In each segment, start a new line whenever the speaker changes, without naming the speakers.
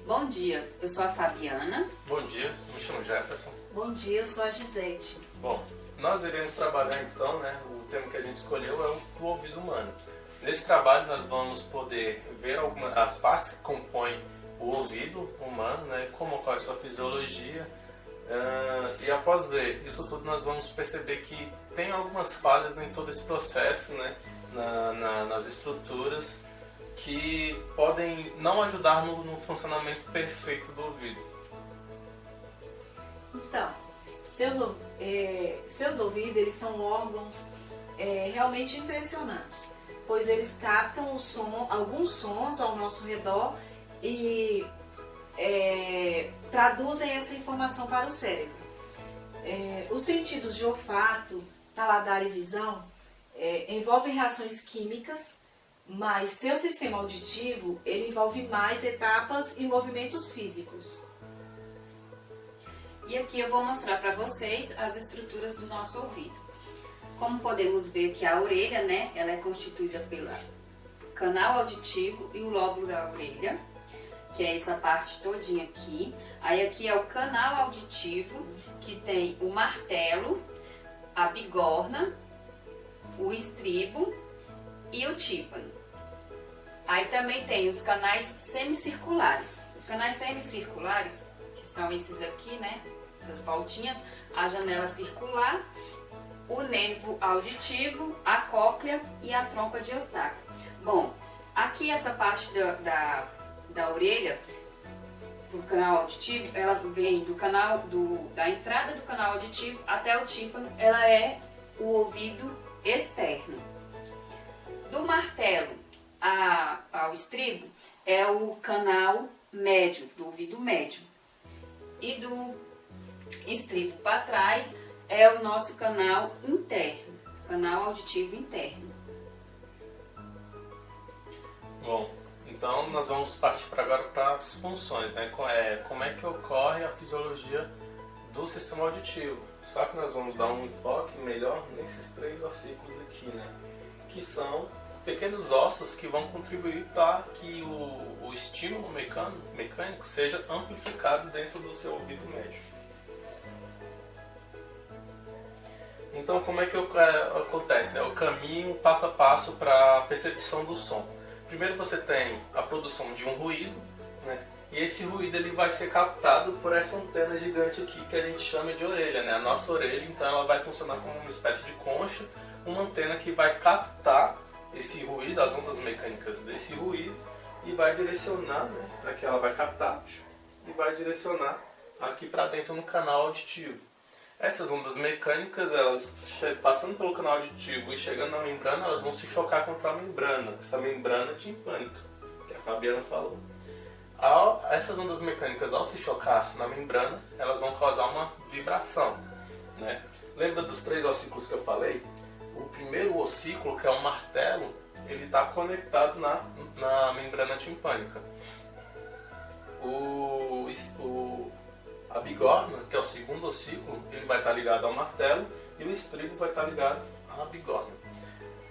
Bom dia, eu sou a Fabiana.
Bom dia, me chamo Jefferson.
Bom dia, eu sou a Gisete.
Bom, nós iremos trabalhar então, o tema que a gente escolheu é o ouvido humano. Nesse trabalho nós vamos poder ver as partes que compõem o ouvido humano, como ocorre sua fisiologia, e após ver isso tudo nós vamos perceber que tem algumas falhas em todo esse processo, nas estruturas, que podem não ajudar no funcionamento perfeito do ouvido.
Então, seus ouvidos eles são órgãos realmente impressionantes, pois eles captam alguns sons ao nosso redor e traduzem essa informação para o cérebro. Os sentidos de olfato, paladar e visão envolvem reações químicas, mas seu sistema auditivo ele envolve mais etapas e movimentos físicos.
E aqui eu vou mostrar para vocês as estruturas do nosso ouvido. Como podemos ver que a orelha, ela é constituída pelo canal auditivo e o lóbulo da orelha, que é essa parte todinha aqui. Aí aqui é o canal auditivo, que tem o martelo, a bigorna, o estribo e o tímpano. Aí também tem os canais semicirculares. Os canais semicirculares, que são esses aqui, essas voltinhas, a janela circular, o nervo auditivo, a cóclea e a trompa de Eustáquio. Bom, aqui essa parte da orelha, do canal auditivo, ela vem da entrada do canal auditivo até o tímpano, ela é o ouvido externo. Do martelo ao estribo é o canal médio, do ouvido médio. E do estribo para trás é o nosso canal interno, canal auditivo interno.
Bom, então nós vamos partir agora para as funções, como é que ocorre a fisiologia do sistema auditivo. Só que nós vamos dar um enfoque melhor nesses 3 ossículos aqui, que são pequenos ossos que vão contribuir para que o estímulo mecânico seja amplificado dentro do seu ouvido médio. Então, como é que acontece? O caminho passo a passo para a percepção do som. Primeiro você tem a produção de um ruído, e esse ruído ele vai ser captado por essa antena gigante aqui que a gente chama de orelha. A nossa orelha, então, ela vai funcionar como uma espécie de concha, uma antena que vai captar esse ruído, as ondas mecânicas desse ruído, e vai direcionar, aqui ela vai captar e vai direcionar aqui para dentro no canal auditivo. Essas ondas mecânicas, elas passando pelo canal auditivo e chegando na membrana, elas vão se chocar contra a membrana, essa membrana timpânica, que a Fabiana falou. Essas ondas mecânicas, ao se chocar na membrana, elas vão causar uma vibração. Lembra dos 3 ossículos que eu falei? O primeiro ossículo, que é o martelo, ele está conectado na membrana timpânica. A bigorna, que é o segundo ossículo, ele vai estar ligado ao martelo e o estribo vai estar ligado à bigorna.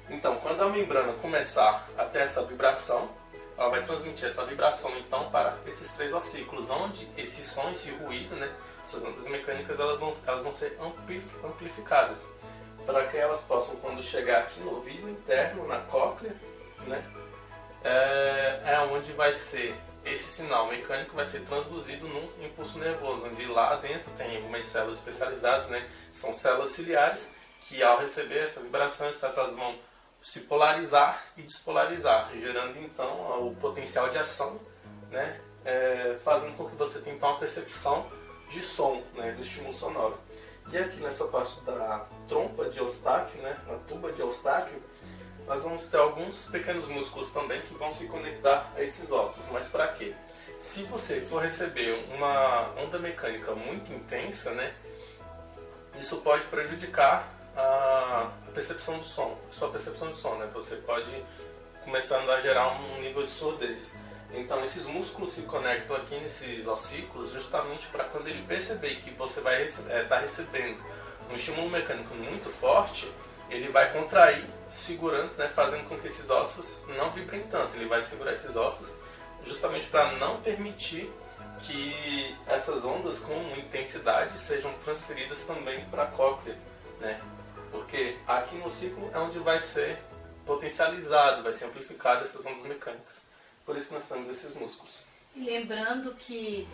Então, quando a membrana começar a ter essa vibração, ela vai transmitir essa vibração então para esses 3 ossículos, onde esse som, esse ruído, essas ondas mecânicas, elas vão ser amplificadas, para que elas possam, quando chegar aqui no ouvido interno, na cóclea, é onde vai ser esse sinal mecânico vai ser transduzido num impulso nervoso, onde lá dentro tem algumas células especializadas, são células ciliares, que ao receber essa vibração, elas vão se polarizar e despolarizar, gerando então o potencial de ação, fazendo com que você tenha então uma percepção de som, do estímulo sonoro. E aqui nessa parte da trompa de Eustáquio, na tuba de Eustáquio, nós vamos ter alguns pequenos músculos também que vão se conectar a esses ossos. Mas para quê? Se você for receber uma onda mecânica muito intensa, isso pode prejudicar a percepção do som, sua percepção de som, Você pode começando a gerar um nível de surdez. Então esses músculos se conectam aqui nesses ossículos justamente para quando ele perceber que você vai estar recebendo um estímulo mecânico muito forte, ele vai contrair, segurando, fazendo com que esses ossos não vibrem tanto. Ele vai segurar esses ossos justamente para não permitir que essas ondas com intensidade sejam transferidas também para a cóclea, né? Porque aqui no ciclo é onde vai ser potencializado, vai ser amplificado essas ondas mecânicas. Por isso que nós temos esses músculos.
E lembrando que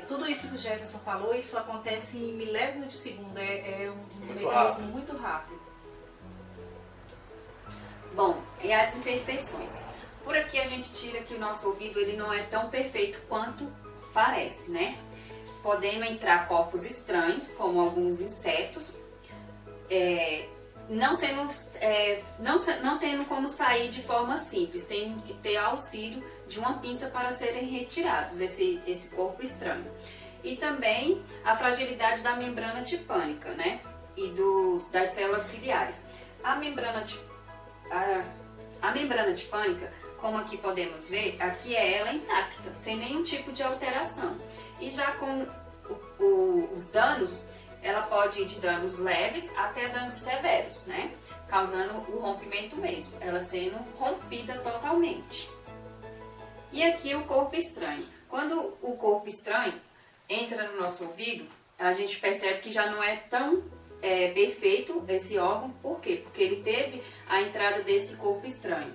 tudo isso que o Jefferson falou, isso acontece em milésimo de segundo, é um mecanismo muito rápido.
Bom, e as imperfeições? Por aqui a gente tira que o nosso ouvido ele não é tão perfeito quanto parece, né? Podendo entrar corpos estranhos, como alguns insetos, não tendo como sair de forma simples, tem que ter auxílio de uma pinça para serem retirados esse corpo estranho. E também a fragilidade da membrana tipânica, né? E das células ciliares. A membrana tipânica, como aqui podemos ver, aqui é ela intacta, sem nenhum tipo de alteração. E já com os danos, ela pode ir de danos leves até danos severos, né? Causando o rompimento mesmo, ela sendo rompida totalmente. E aqui o corpo estranho. Quando o corpo estranho entra no nosso ouvido, a gente percebe que já não é tão perfeito esse órgão. Por quê? Porque ele teve a entrada desse corpo estranho.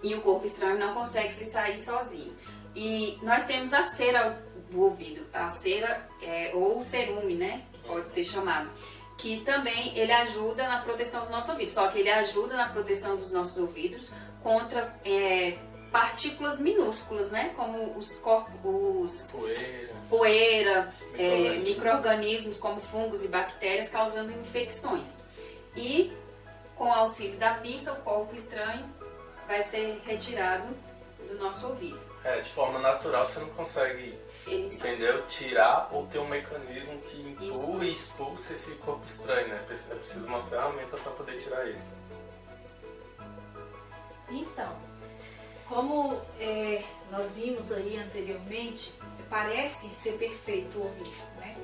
E o corpo estranho não consegue se sair sozinho. E nós temos a cera do ouvido, a cera ou cerume, né? Pode ser chamado. Que também ele ajuda na proteção do nosso ouvido. Só que ele ajuda na proteção dos nossos ouvidos contra partículas minúsculas, né? Como os corpos, poeira, micro-organismos como fungos e bactérias causando infecções. E com o auxílio da pinça, o corpo estranho vai ser retirado do nosso ouvido.
De forma natural você não consegue, entendeu? Tirar ou ter um mecanismo que empurre e expulse esse corpo estranho, né? É preciso uma ferramenta para poder tirar ele.
Então, como nós vimos aí anteriormente, parece ser perfeito o ouvido, né?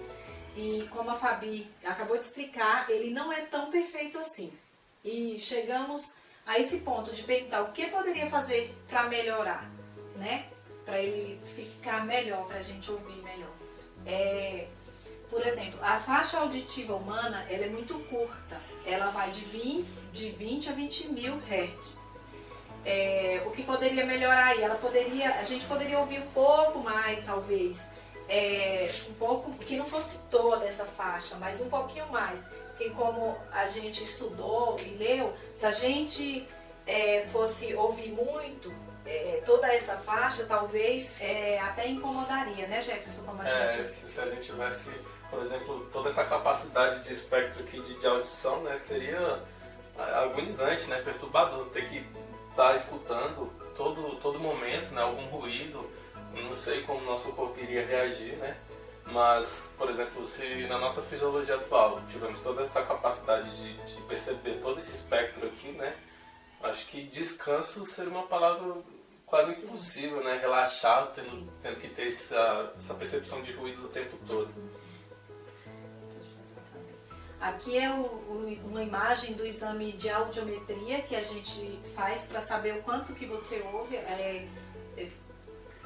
E como a Fabi acabou de explicar, ele não é tão perfeito assim. E chegamos a esse ponto de perguntar o que poderia fazer para melhorar, né? Para ele ficar melhor, para a gente ouvir melhor. Por exemplo, a faixa auditiva humana ela é muito curta. Ela vai de 20 a 20 mil Hz. O que poderia melhorar aí? A gente poderia ouvir um pouco mais, talvez. Um pouco, que não fosse toda essa faixa, mas um pouquinho mais. Porque como a gente estudou e leu, se a gente fosse ouvir muito toda essa faixa, talvez até incomodaria, né, Jefferson? Como a gente...
Se a gente tivesse, por exemplo, toda essa capacidade de espectro aqui de audição, né, seria agonizante, né, perturbador, ter que estar escutando todo momento, né, algum ruído. Não sei como o nosso corpo iria reagir, né? Mas, por exemplo, se na nossa fisiologia atual tivermos toda essa capacidade de perceber todo esse espectro aqui, né? Acho que descanso seria uma palavra quase impossível, né? Relaxado, tendo que ter essa percepção de ruídos o tempo todo.
Aqui é uma imagem do exame de audiometria que a gente faz para saber o quanto que você ouve,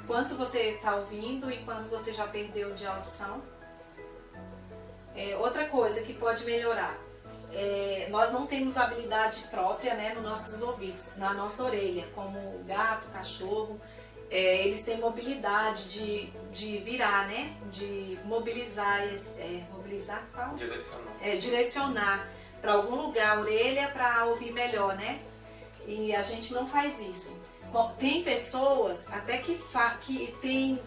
quanto você está ouvindo e quanto você já perdeu de audição. Outra coisa que pode melhorar, nós não temos habilidade própria, né, nos nossos ouvidos, na nossa orelha, como o gato, o cachorro. Eles têm mobilidade de virar, né, de mobilizar, qual? Direcionar para algum lugar a orelha para ouvir melhor, né? E a gente não faz isso. Tem pessoas até que tem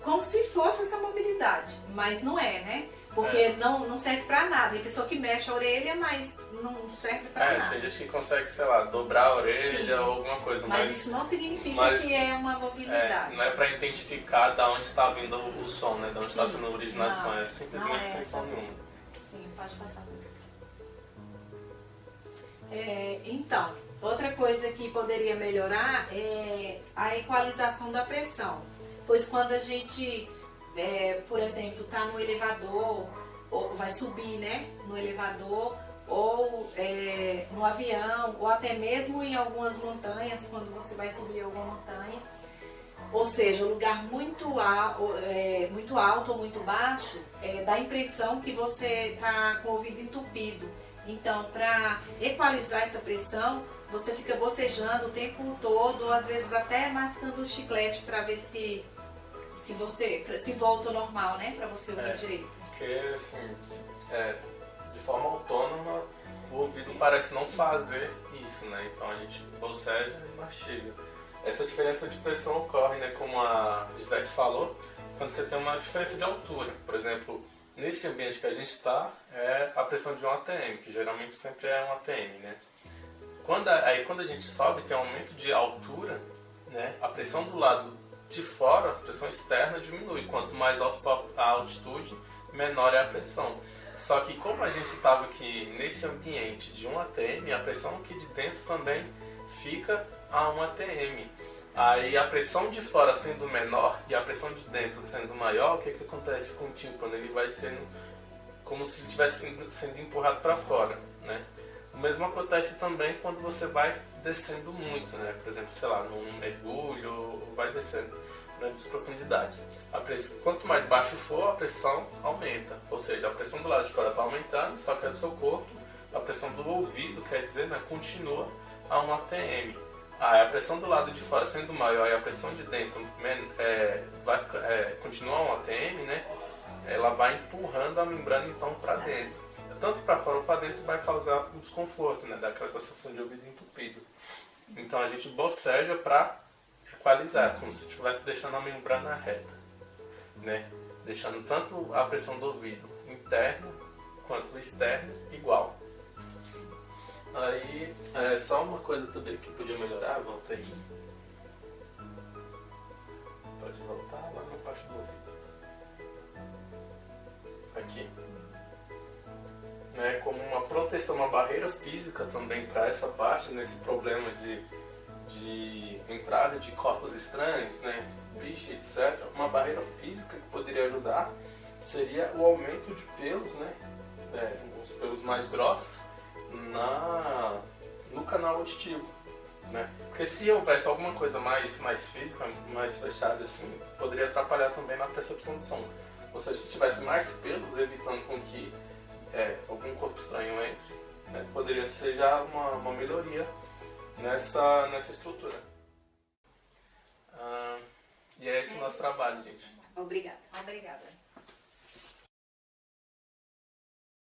como se fosse essa mobilidade, mas não é, né? Porque não serve pra nada. Tem pessoa que mexe a orelha, mas não serve pra nada.
Tem gente que consegue, sei lá, dobrar a orelha. Sim, ou alguma coisa.
Mas isso não significa que é uma mobilidade.
Não é pra identificar de onde está vindo o som, né? De onde está sendo a originação. É simplesmente sem som nenhum.
Sim, pode passar. Então, outra coisa que poderia melhorar é a equalização da pressão. Pois quando a gente, por exemplo, está no elevador, ou vai subir, né, no elevador, ou no avião, ou até mesmo em algumas montanhas, quando você vai subir alguma montanha, Ou seja, um lugar muito alto ou muito baixo, dá a impressão que você está com o ouvido entupido. Então, para equalizar essa pressão, você fica bocejando o tempo todo, às vezes até mascando o chiclete para ver se volta ao normal, né? Para você ouvir direito.
Porque, assim, de forma autônoma, o ouvido parece não fazer isso, né? Então a gente boceja e mastiga. Essa diferença de pressão ocorre, né? Como a Gisele falou, quando você tem uma diferença de altura. Por exemplo, nesse ambiente que a gente está, é a pressão de 1 atm, que geralmente sempre é 1 atm, né? Quando a gente sobe, tem um aumento de altura, né? A pressão do lado de fora, a pressão externa diminui. Quanto mais alta for a altitude, menor é a pressão. Só que como a gente estava aqui nesse ambiente de 1 atm, a pressão aqui de dentro também fica a 1 atm. Aí a pressão de fora sendo menor e a pressão de dentro sendo maior, o que acontece com o tímpano? Ele vai sendo como se estivesse sendo empurrado para fora, né? O mesmo acontece também quando você vai descendo muito, né? Por exemplo, sei lá, num mergulho, vai descendo grandes profundidades. Quanto mais baixo for, a pressão aumenta. Ou seja, a pressão do lado de fora está aumentando, só que é do seu corpo. A pressão do ouvido, quer dizer, né, continua a 1 atm. A pressão do lado de fora sendo maior e a pressão de dentro continua a 1 atm, né? Ela vai empurrando a membrana então para dentro. Tanto para fora ou para dentro vai causar um desconforto, né? Dá aquela sensação de ouvido entupido. Então a gente boceja para equalizar, como se estivesse deixando a membrana reta, né? Deixando tanto a pressão do ouvido interno quanto externo igual. Aí, só uma coisa também que podia melhorar, volta aí. Pode voltar lá na parte do ouvido. Aqui. Né, como uma proteção, uma barreira física também para essa parte, nesse problema de entrada de corpos estranhos, né, bicho, etc. Uma barreira física que poderia ajudar seria o aumento de pelos, né, os pelos mais grossos no canal auditivo, né? Porque se houvesse alguma coisa mais física, mais fechada assim, poderia atrapalhar também na percepção do som. Ou seja, se tivesse mais pelos, evitando com que algum corpo estranho entre, né, poderia ser já uma melhoria nessa estrutura. E é esse o nosso trabalho, gente.
Obrigada.
Obrigada.